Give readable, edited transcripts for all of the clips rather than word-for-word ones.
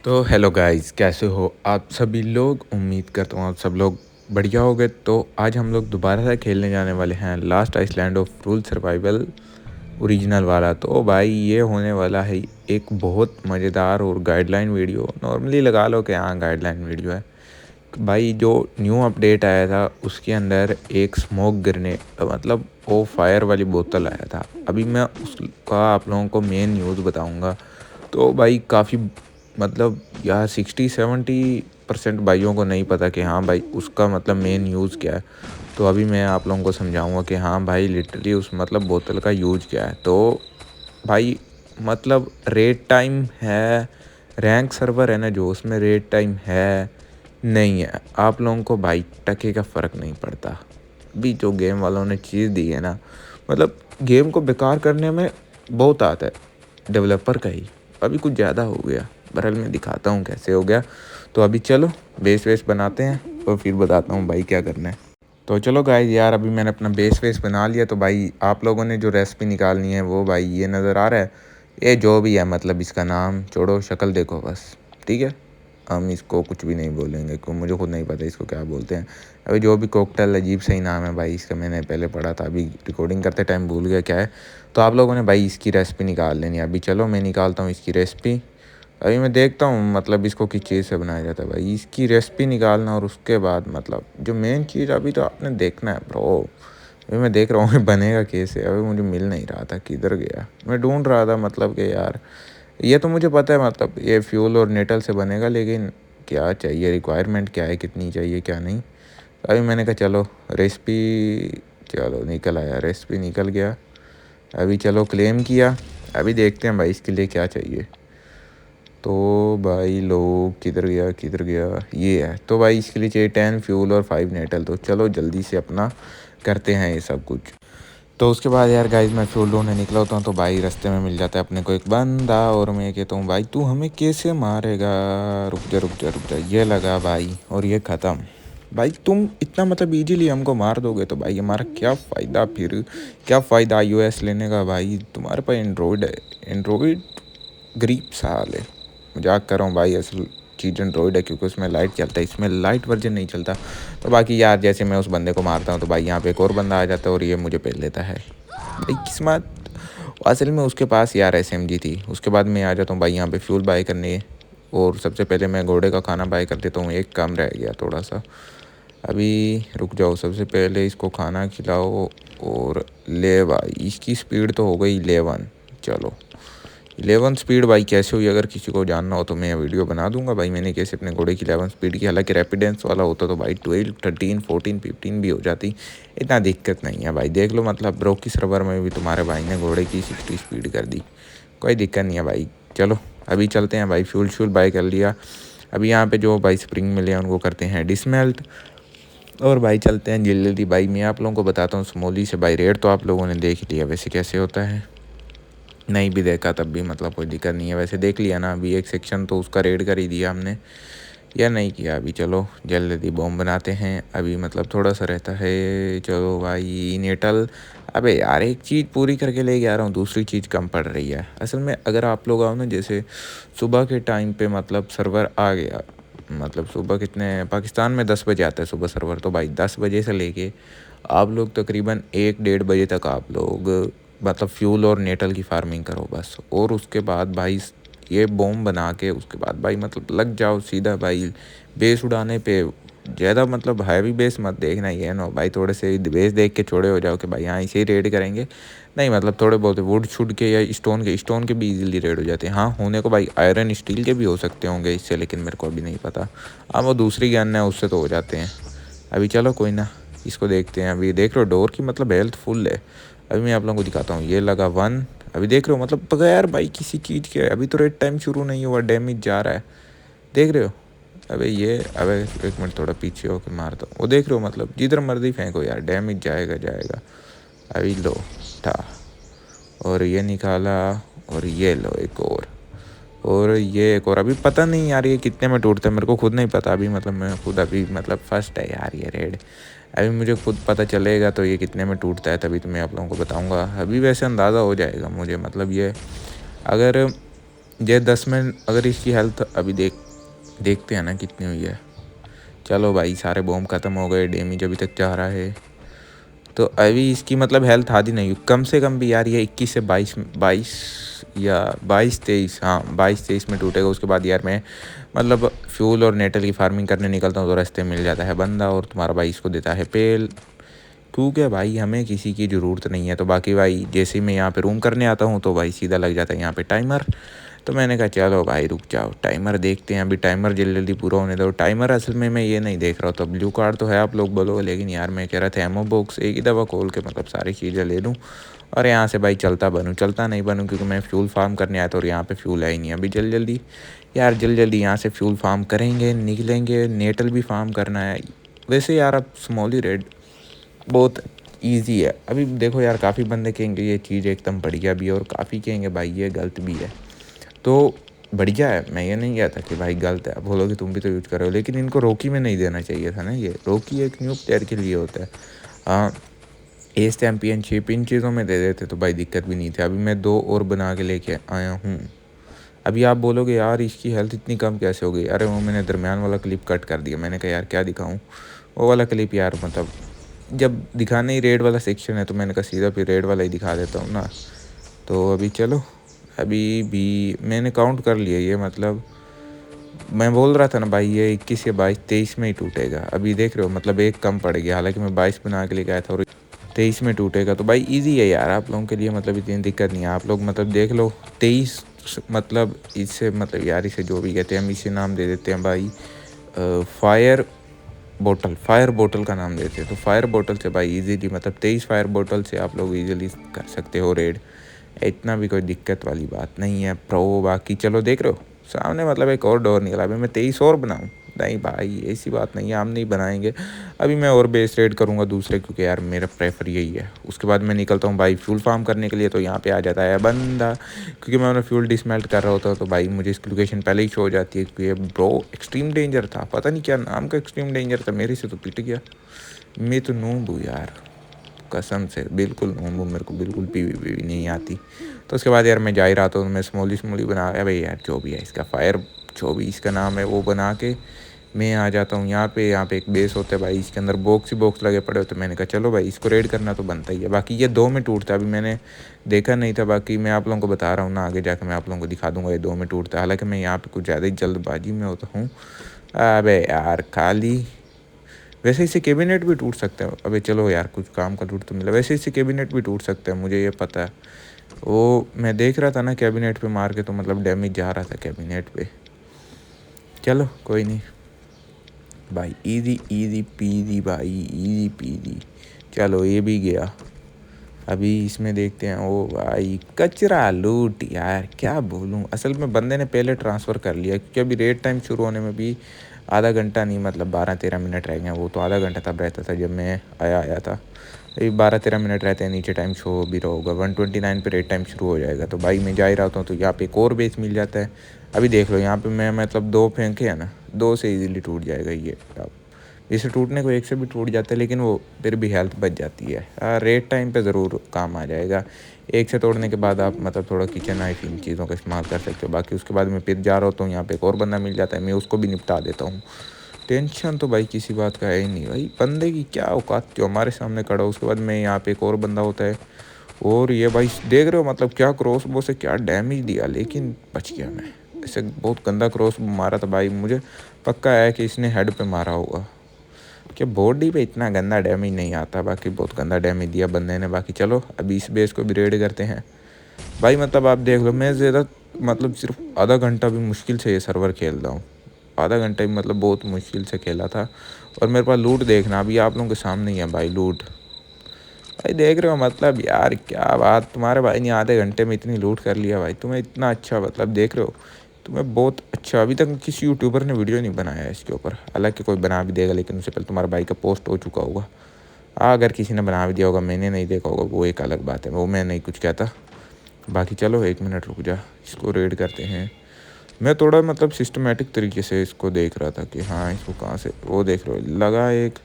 तो hello guys, कैसे हो आप सभी लोग। उम्मीद करता हूँ आप सब लोग बढ़िया होंगे। तो आज हम लोग दोबारा से खेलने जाने वाले हैं last island of rule survival original वाला। तो भाई ये होने वाला है एक बहुत मज़ेदार और गाइडलाइन वीडियो। नॉर्मली लगा लो कि हाँ गाइडलाइन वीडियो है भाई। जो न्यू अपडेट आया था उसके अंदर एक स्मोक ग्रेनेड मतलब वो फायर वाली बोतल आया था। अभी मैं उसका आप लोगों को मेन न्यूज़ बताऊंगा। तो भाई काफ़ी मतलब यार 60-70% भाइयों को नहीं पता कि हाँ भाई उसका मतलब मेन यूज़ क्या है। तो अभी मैं आप लोगों को समझाऊंगा कि हाँ भाई लिटरली उस मतलब बोतल का यूज़ क्या है। तो भाई मतलब रेड टाइम है, रैंक सर्वर है ना जो, उसमें रेड टाइम है नहीं है, आप लोगों को भाई टके का फ़र्क नहीं पड़ता। अभी जो गेम वालों ने चीज़ दी है ना, मतलब गेम को बेकार करने में बहुत आता है डेवलपर का ही। अभी कुछ ज़्यादा हो गया, बहरहाल मैं दिखाता हूँ कैसे हो गया। तो अभी चलो बेस वेस बनाते हैं और फिर बताता हूँ भाई क्या करना है। तो चलो गाइस यार, अभी मैंने अपना बेस वेस बना लिया। तो भाई आप लोगों ने जो रेसिपी निकालनी है वो भाई ये नज़र आ रहा है, ये जो भी है मतलब इसका नाम छोड़ो, शक्ल देखो बस, ठीक है। हम इसको कुछ भी नहीं बोलेंगे क्योंकि मुझे खुद नहीं पता इसको क्या बोलते हैं। अभी जो भी कॉकटेल अजीब सही नाम है भाई इसका, मैंने पहले पढ़ा था, अभी रिकॉर्डिंग करते टाइम भूल गया क्या है। तो आप लोगों ने भाई इसकी रेसिपी निकाल लेनी है। अभी चलो मैं निकालता हूँ इसकी रेसिपी। अभी मैं देखता हूँ मतलब इसको किस चीज़ से बनाया जाता है भाई, इसकी रेसिपी निकालना। और उसके बाद मतलब जो मेन चीज़ अभी तो आपने देखना है ब्रो। अभी मैं देख रहा हूँ बनेगा कैसे। अभी मुझे मिल नहीं रहा था, किधर गया, मैं ढूंढ रहा था मतलब कि यार ये तो मुझे पता है मतलब ये फ्यूल और नेटल से बनेगा, लेकिन क्या चाहिए, रिक्वायरमेंट क्या है, कितनी चाहिए क्या नहीं। अभी मैंने कहा चलो रेसिपी, चलो निकल आया, रेसिपी निकल गया। अभी चलो क्लेम किया। अभी देखते हैं भाई इसके लिए क्या चाहिए। तो भाई लोग किधर गया किधर गया, ये है। तो भाई इसके लिए चाहिए 10 फ्यूल और 5 नेटल। तो चलो जल्दी से अपना करते हैं ये सब कुछ। तो उसके बाद यार गाइस मैं फ्यूल ढूंढने निकला होता हूँ तो भाई रास्ते में मिल जाता है अपने को एक बंदा। और मैं कहता हूँ भाई तू हमें कैसे मारेगा, रुक जा रुक जा रुक जा, ये लगा भाई और ये ख़त्म। भाई तुम इतना मतलब इजीली हमको मार दोगे तो भाई हमारा क्या फ़ायदा, फिर क्या फ़ायदा iOS लेने का भाई, तुम्हारे पास एंड्रॉयड है। एंड्रॉयड गरीब साल है, मजाक कर रहा हूँ भाई, असल चीज़ एंड्रॉयड है क्योंकि उसमें लाइट चलता है, इसमें लाइट वर्जन नहीं चलता। तो बाकी यार जैसे मैं उस बंदे को मारता हूँ तो भाई यहाँ पे एक और बंदा आ जाता है और ये मुझे पेल लेता है भाई, किस्मत। असल में उसके पास यार SMG थी। उसके बाद मैं आ जाता हूँ भाई यहाँ पे फ्यूल बाय करने। और सबसे पहले मैं घोड़े का खाना बाय कर देता हूँ, एक काम रह गया थोड़ा सा। अभी रुक जाओ, सबसे पहले इसको खाना खिलाओ और ले भाई, इसकी स्पीड तो हो गई 11। चलो 11 स्पीड भाई कैसे हुई, अगर किसी को जानना हो तो मैं वीडियो बना दूंगा भाई मैंने कैसे अपने घोड़े की 11 स्पीड की। हालांकि रैपिडेंस वाला होता तो भाई 12, 13, 14, 15 भी हो जाती, इतना दिक्कत नहीं है भाई। देख लो मतलब ब्रो की सर्वर में भी तुम्हारे भाई ने घोड़े की 60 स्पीड कर दी, कोई दिक्कत नहीं है भाई। चलो अभी चलते हैं भाई, फ्यूल श्यूल बाय कर लिया। अभी यहाँ पे जो भाई स्प्रिंग मिले हैं उनको करते हैं डिसमेल्ट। और भाई चलते हैं जल्दी भाई, मैं आप लोगों को बताता हूँ स्मोली से भाई। रेड तो आप लोगों ने देख लिया वैसे कैसे होता है, नहीं भी देखा तब भी मतलब कोई दिक्कत नहीं है। वैसे देख लिया ना, अभी एक सेक्शन तो उसका रेड कर ही दिया हमने, या नहीं किया। अभी चलो जल्दी बॉम्ब बनाते हैं, अभी मतलब थोड़ा सा रहता है। चलो भाई नेटल, अबे यार एक चीज़ पूरी करके ले आ रहा हूँ, दूसरी चीज़ कम पड़ रही है। असल में अगर आप लोग आओ ना, जैसे सुबह के टाइम पे मतलब सर्वर आ गया, मतलब सुबह कितने पाकिस्तान में 10 बजे आता है सुबह सर्वर। तो भाई 10 बजे से लेके आप लोग तकरीबन 1-1:30 बजे तक आप लोग मतलब फ्यूल और नेटल की फार्मिंग करो बस। और उसके बाद भाई ये बॉम्ब बना के उसके बाद भाई मतलब लग जाओ सीधा भाई बेस उड़ाने पे। ज़्यादा मतलब हैवी बेस मत देखना, ये ना भाई थोड़े से बेस देख के छोड़े हो जाओ कि भाई हाँ इसे ही रेड करेंगे। नहीं मतलब थोड़े बहुत वुड छुड के या स्टोन के भी इजीली रेड हो जाते हैं। हाँ होने को भाई आयरन स्टील के भी हो सकते होंगे इससे, लेकिन मेरे को अभी नहीं पता। हाँ वो दूसरी गन है उससे तो हो जाते हैं। अभी चलो कोई ना, इसको देखते हैं। अभी देख रहे हो डोर की मतलब हेल्थ फुल है। अभी मैं आप लोगों को दिखाता हूँ, ये लगा 1। अभी देख रहे हो मतलब बगैर भाई किसी चीज़ के, अभी तो रेड टाइम शुरू नहीं हुआ, डैमेज जा रहा है, देख रहे हो। अबे ये अबे एक मिनट थोड़ा पीछे होकर मारता हूँ, वो देख रहे हो मतलब जिधर मर्जी फेंको यार डैमेज जाएगा जाएगा। अभी लो था, और ये निकाला, और ये लो एक और ये एक और। अभी पता नहीं यार ये कितने में टूटता है, मेरे को खुद नहीं पता अभी, मतलब मैं खुद अभी मतलब फर्स्ट है यार ये रेड। अभी मुझे खुद पता चलेगा तो ये कितने में टूटता है, तभी तो मैं आप लोगों को बताऊंगा। अभी वैसे अंदाज़ा हो जाएगा मुझे, मतलब ये अगर ये 10 में अगर इसकी हेल्थ अभी देखते हैं ना कितनी हुई है। चलो भाई सारे बॉम्ब ख़त्म हो गए, डैमेज अभी तक जा रहा है। तो अभी इसकी मतलब हेल्थ आधी नहीं हुई, कम से कम भी यार ये 21 से 22 या 22-23, हाँ 22-23 में टूटेगा। उसके बाद यार मैं मतलब फ्यूल और नेटल की फार्मिंग करने निकलता हूँ तो रास्ते मिल जाता है बंदा और तुम्हारा भाई इसको देता है पेल। ठीक है भाई, हमें किसी की ज़रूरत नहीं है। तो बाकी भाई जैसे ही मैं यहाँ पे रूम करने आता हूँ तो भाई सीधा लग जाता है यहाँ पे टाइमर। तो मैंने कहा चलो भाई रुक जाओ, टाइमर देखते हैं। अभी टाइमर जल्दी जल्दी पूरा होने दो। टाइमर असल में मैं ये नहीं देख रहा हूँ, तो ब्लू कार्ड तो है आप लोग बोलो, लेकिन यार मैं कह रहा था एमओ बॉक्स एक ही दफ़ा खोल के मतलब सारी चीज़ें ले लूँ और यहाँ से भाई चलता बनूँ। चलता नहीं बनूँ क्योंकि मैं फ्यूल फार्म करने आया था और यहाँ पे फ्यूल है ही नहीं। अभी जल्दी जल्दी यहाँ से फ्यूल फार्म करेंगे, निकलेंगे। नेटल भी फार्म करना है। वैसे यार अब स्मॉली रेड बहुत ईजी है। अभी देखो यार काफ़ी बंदे कहेंगे ये चीज़ एकदम बढ़िया भी है और काफ़ी कहेंगे भाई ये गलत भी है। तो बढ़िया है, मैं ये नहीं कहता कि भाई गलत है, बोलोगे तुम भी तो यूज़ कर रहे हो, लेकिन इनको रोकी में नहीं देना चाहिए था ना। ये रोकी एक न्यू प्लेयर के लिए होता है। हाँ, एस चैम्पियनशिप इन चीज़ों में दे देते तो भाई दिक्कत भी नहीं थी। अभी मैं 2 और बना के लेके आया हूँ। अभी आप बोलोगे यार इसकी हेल्थ इतनी कम कैसे हो गई। अरे वो मैंने दरमियान वाला क्लिप कट कर दिया। मैंने कहा यार क्या दिखाऊँ, वो वाला क्लिप यार मतलब जब दिखाने ही रेड वाला सेक्शन है तो मैंने कहा सीधा फिर रेड वाला ही दिखा देता हूँ ना। तो अभी चलो, अभी भी मैंने काउंट कर लिया ये मतलब मैं बोल रहा था ना भाई ये 21 या 22-23 में ही टूटेगा। अभी देख रहे हो मतलब एक कम पड़ गया, हालांकि मैं 22 बना के लेके आया था और 23 में टूटेगा। तो भाई इजी है यार आप लोगों के लिए, मतलब इतनी दिक्कत नहीं है। आप लोग मतलब देख लो 23 मतलब इससे मतलब यार इसे जो भी कहते हैं हम इसे नाम दे देते हैं भाई फायर बोतल का नाम देते हैं। तो फायर बोतल से भाई इजीली मतलब 23 फायर बोतल से आप लोग इजीली कर सकते हो रेड। इतना भी कोई दिक्कत वाली बात नहीं है प्रो। बाकी चलो देख रहे हो सामने मतलब एक और डोर निकला। अभी मैं 23 और बनाऊँ? नहीं भाई ऐसी बात नहीं है, हम नहीं बनाएंगे। अभी मैं और बेस रेड करूँगा दूसरे, क्योंकि यार मेरा प्रेफर यही है। उसके बाद मैं निकलता हूँ भाई फ्यूल फार्म करने के लिए। तो यहाँ पे आ जाता है बंदा, क्योंकि मैं अपना फ्यूल डिसमेल्ट कर रहा होता तो भाई मुझे इसकी लोकेशन पहले ही शो हो जाती है। क्योंकि ये ब्रो एक्सट्रीम डेंजर था, पता नहीं क्या नाम का एक्सट्रीम डेंजर था, मेरे से तो पिट गया। मैं तो नूब हूँ यार, कसम से बिल्कुल नूब हूँ, मेरे को बिल्कुल पीवी नहीं आती। तो उसके बाद यार मैं जा ही रहा था, तो मैं स्मोली बना भाई यार जो भी है इसका फायर, जो भी इसका नाम है वो बना के मैं आ जाता हूँ यहाँ पे एक बेस होता है भाई, इसके अंदर बॉक्स ही बॉक्स लगे पड़े होते। मैंने कहा चलो भाई इसको रेड करना तो बनता ही है। बाकी ये 2 में टूटता है, अभी मैंने देखा नहीं था। बाकी मैं आप लोगों को बता रहा हूँ ना, आगे जाकर मैं आप लोगों को दिखा दूँगा ये 2 में टूटता है। हालांकि मैं यहाँ पे कुछ ज़्यादा ही जल्दबाजी में होता हूँ। अबे यार खाली, वैसे इससे कैबिनेट भी टूट सकता है। अबे चलो यार कुछ काम का टूट तो मिला। वैसे इससे कैबिनेट भी टूट सकता है, मुझे ये पता है। वो मैं देख रहा था ना कैबिनेट पे मार के, तो मतलब डैमेज जा रहा था कैबिनेट पे। चलो कोई नहीं भाई, इजी इजी पीजी भाई, इजी पीजी। चलो ये भी गया। अभी इसमें देखते हैं। ओ भाई कचरा लूट यार, क्या बोलूँ। असल में बंदे ने पहले ट्रांसफ़र कर लिया, क्योंकि अभी रेड टाइम शुरू होने में भी आधा घंटा नहीं मतलब 12-13 मिनट रह गए। वो तो आधा घंटा तब रहता था जब मैं आया था। अभी 12-13 मिनट रहते हैं, नीचे टाइम शो भी रहा होगा। 129 पे रेड टाइम शुरू हो जाएगा। तो भाई मैं जा ही रहा हूँ, तो यहाँ पे एक और बेस मिल जाता है। अभी देख लो यहाँ पे मैं मतलब 2 फेंके है ना, 2 से इजीली टूट जाएगा ये। अब इसे टूटने को 1 से भी टूट जाता है, लेकिन वो फिर भी हेल्थ बच जाती है। रेड टाइम पे ज़रूर काम आ जाएगा। 1 से तोड़ने के बाद आप मतलब थोड़ा किचन नाइफ इन चीज़ों का इस्तेमाल कर सकते हो। बाकी उसके बाद मैं फिर जा रहा होता हूँ, यहाँ पे एक और बंदा मिल जाता है, मैं उसको भी निपटा देता हूँ। टेंशन तो भाई किसी बात का है ही नहीं। भाई बंदे की क्या औकात, जो हमारे सामने खड़ा हो। उसके बाद में यहाँ पे एक और बंदा होता है, और ये भाई देख रहे हो मतलब क्या क्रॉस बो से क्या डैमेज दिया, लेकिन बच गया मैं। ऐसे बहुत गंदा क्रॉस मारा था भाई, मुझे पक्का है कि इसने हेड पे मारा होगा, कि बॉडी पे इतना गंदा डैमेज नहीं आता। बाकी बहुत गंदा डैमेज दिया बंदे ने। बाकी चलो अभी इस बेस को भी रेड करते हैं भाई। मतलब आप देख लो मैं ज़्यादा मतलब सिर्फ आधा घंटा भी मुश्किल से ये सर्वर खेल रहा हूँ। आधा घंटा भी मतलब बहुत मुश्किल से खेला था। और मेरे पास लूट देखना अभी आप लोगों के सामने ही है भाई, लूट भाई देख रहे हो। मतलब यार क्या बात, तुम्हारे भाई ने आधे घंटे में इतनी लूट कर लिया भाई। तुम्हें इतना अच्छा मतलब देख रहे हो, तुम्हें बहुत अच्छा। अभी तक किसी यूट्यूबर ने वीडियो नहीं बनाया है इसके ऊपर। हालांकि कोई बना भी देगा, लेकिन उससे पहले तुम्हारे भाई का पोस्ट हो चुका होगा। हाँ अगर किसी ने बना भी दिया होगा, मैंने नहीं देखा होगा, वो एक अलग बात है, वो मैं नहीं कुछ कहता। बाकी चलो 1 मिनट रुक जा, इसको रेड करते हैं। मैं थोड़ा मतलब सिस्टमेटिक तरीके से इसको देख रहा था कि हाँ इसको कहाँ से, वो देख रहे हो लगा एक।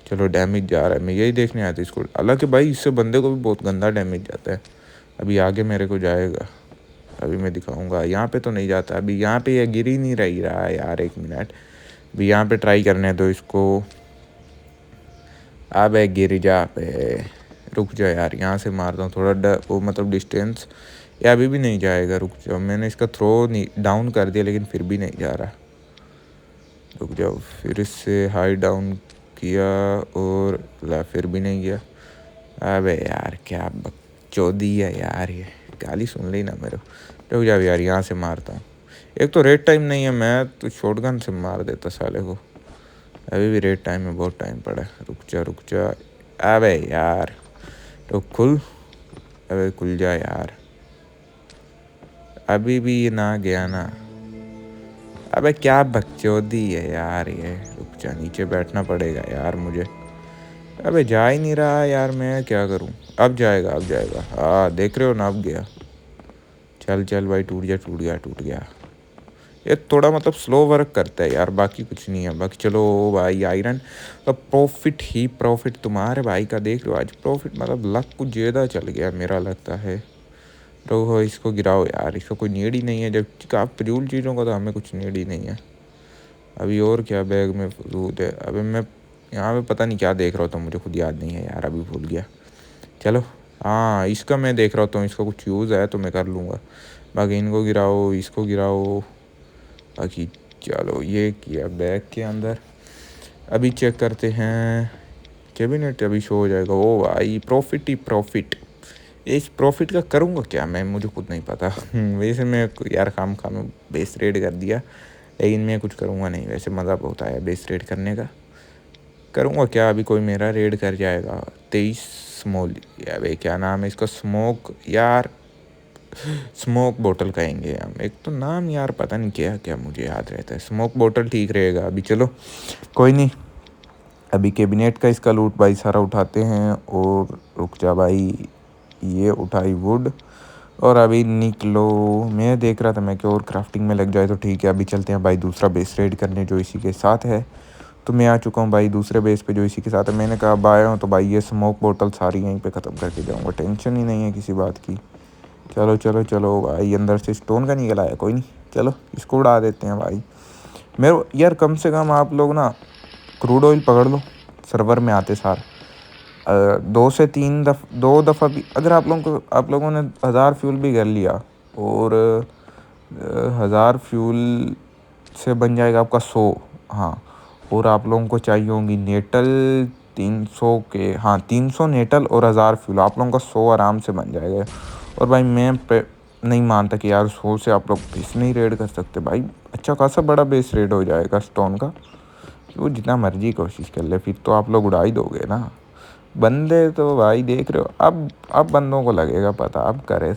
चलो डैमेज जा रहा है, मैं यही देखने आया था इसको। हालांकि भाई इससे बंदे को भी बहुत गंदा डैमेज जाता है। अभी आगे मेरे को जाएगा। अभी मैं दिखाऊंगा। यहाँ पे तो नहीं जाता अभी, यहाँ पे ये गिर ही नहीं रही रहा यार। 1 मिनट अभी यहाँ पे ट्राई करने दो इसको। अबे गिर जा पे, रुक जा यार, यहाँ से मारता हूँ थोड़ा वो मतलब डिस्टेंस। ये अभी भी नहीं जाएगा, रुक जाओ। मैंने इसका थ्रो डाउन कर दिया लेकिन फिर भी नहीं जा रहा। रुक जाओ, फिर इससे हाई डाउन किया और ला फिर भी नहीं गया। अबे यार क्या बकचोदी है यार, ये गाली सुन ली ना मेरे। रुक जाओ यार, यहाँ से मारता हूँ। एक तो रेड टाइम नहीं है, मैं तो शॉटगन से मार देता साले को। अभी भी रेड टाइम में बहुत टाइम पड़ा है। रुक जा। अबे यार तो खुल, अबे खुल जा यार। अभी भी ये ना गया ना। अबे क्या बकचोदी है यार ये। रुक जा, नीचे बैठना पड़ेगा यार मुझे। अबे जा ही नहीं रहा यार, मैं क्या करूं। अब जाएगा हाँ देख रहे हो ना, अब गया। चल भाई, टूट गया। ये थोड़ा मतलब स्लो वर्क करता है यार, बाकी कुछ नहीं है। बाकी चलो भाई, आयरन का प्रॉफिट ही प्रॉफिट तुम्हारे भाई का। देख लो आज प्रॉफिट मतलब लक कुछ ज़्यादा चल गया मेरा लगता है। तो इसको गिराओ यार, इसको कोई नीड ही नहीं है। जब आप फजूल चीज़ों का तो हमें कुछ नीड ही नहीं है। अभी और क्या बैग में फजूल है। अभी मैं यहाँ पे पता नहीं क्या देख रहा था, मुझे खुद याद नहीं है यार, अभी भूल गया। चलो हाँ, इसका मैं देख रहा हूँ, इसका कुछ यूज़ है तो मैं कर लूँगा। बाकी इनको गिराओ, इसको गिराओ। बाकी चलो ये किया बैग के अंदर। अभी चेक करते हैं कैबिनेट, अभी शो हो जाएगा। ओ भाई प्रॉफिट ही प्रॉफिट। इस प्रॉफिट का करूँगा क्या मैं, मुझे खुद नहीं पता। वैसे मैं यार खाम बेस रेड कर दिया, लेकिन मैं कुछ करूँगा नहीं। वैसे मज़ा बहुत आया बेस रेड करने का। करूँगा क्या, अभी कोई मेरा रेड कर जाएगा। 23 स्मॉल, या भाई क्या नाम है इसका, स्मोक यार, स्मोक बोतल कहेंगे हम। एक तो नाम यार पता नहीं क्या क्या मुझे याद रहता है। स्मोक बोतल ठीक रहेगा। अभी चलो कोई नहीं, अभी कैबिनेट का इसका लूट भाई सारा उठाते हैं। और रुक जा भाई, ये उठाई वुड और अभी निकलो। मैं देख रहा था मैं कि और क्राफ्टिंग में लग जाए तो ठीक है। अभी चलते हैं भाई दूसरा बेस रेड करने जो इसी के साथ है। तो मैं आ चुका हूँ भाई दूसरे बेस पे जो इसी के साथ है। मैंने कहा अब आया हूँ तो भाई ये स्मोक बोतल सारी यहीं पे ख़त्म करके जाऊँगा, टेंशन ही नहीं है किसी बात की। चलो भाई, अंदर से स्टोन का निकल आया, कोई नहीं। चलो इसको उड़ा देते हैं भाई। मेरे यार कम से कम आप लोग ना क्रूड ऑयल पकड़ लो सर्वर में आते सार। 2 दफ़ा भी अगर आप लोगों ने 1000 फ्यूल भी कर लिया और 1000 फ्यूल से बन जाएगा आपका 100। हाँ, और आप लोगों को चाहिए होंगी नेटल 300 के, हाँ 300 नेटल और 1000 फ्यूल, आप लोगों का 100 आराम से बन जाएगा। और भाई मैं नहीं मानता कि यार 100 से आप लोग बेस नहीं रेड कर सकते भाई। अच्छा खासा बड़ा बेस रेड हो जाएगा स्टोन का। वो जितना मर्जी कोशिश कर ले, फिर तो आप लोग उड़ा ही दोगे ना। बंदे तो भाई देख रहे हो, अब बंदों को लगेगा पता, अब करे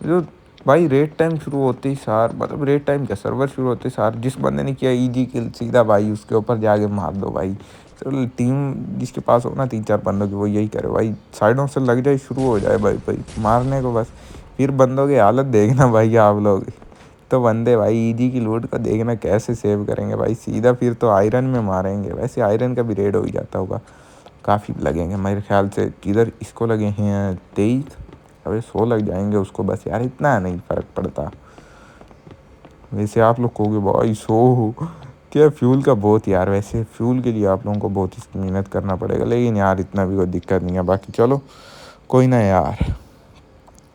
जो भाई। रेड टाइम शुरू होते ही सार, मतलब रेड टाइम क्या, सर्वर शुरू होते ही सार जिस बंदे ने किया ईजी किल सीधा भाई उसके ऊपर जाके मार दो भाई। चलो टीम जिसके पास हो ना 3-4 बंदों की, वो यही करे भाई, साइडों से लग जाए, शुरू हो जाए भाई मारने को बस। फिर बंदों की हालत देखना भाई आप लोग। तो बंदे भाई ईजी की लूट को देखना कैसे सेव करेंगे भाई, सीधा फिर तो आयरन में मारेंगे। वैसे आयरन का भी रेड हो ही जाता होगा, काफ़ी लगेंगे मेरे ख्याल से। किधर इसको लगे हैं 23, अबे 100 लग जाएंगे उसको बस यार, इतना नहीं फ़र्क पड़ता। वैसे आप लोग कहोगे भाई 100 क्या फ्यूल का बहुत यार, वैसे फ्यूल के लिए आप लोगों को बहुत ही मेहनत करना पड़ेगा, लेकिन यार इतना भी कोई दिक्कत नहीं है। बाकी चलो कोई ना यार,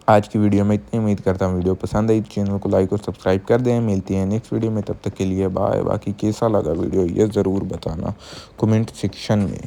आज की वीडियो में इतनी उम्मीद करता हूँ वीडियो पसंद आई। चैनल को लाइक और सब्सक्राइब कर दें। मिलती है नेक्स्ट वीडियो में, तब तक के लिए बाय। बाकी कैसा लगा वीडियो ये ज़रूर बताना कमेंट सेक्शन में।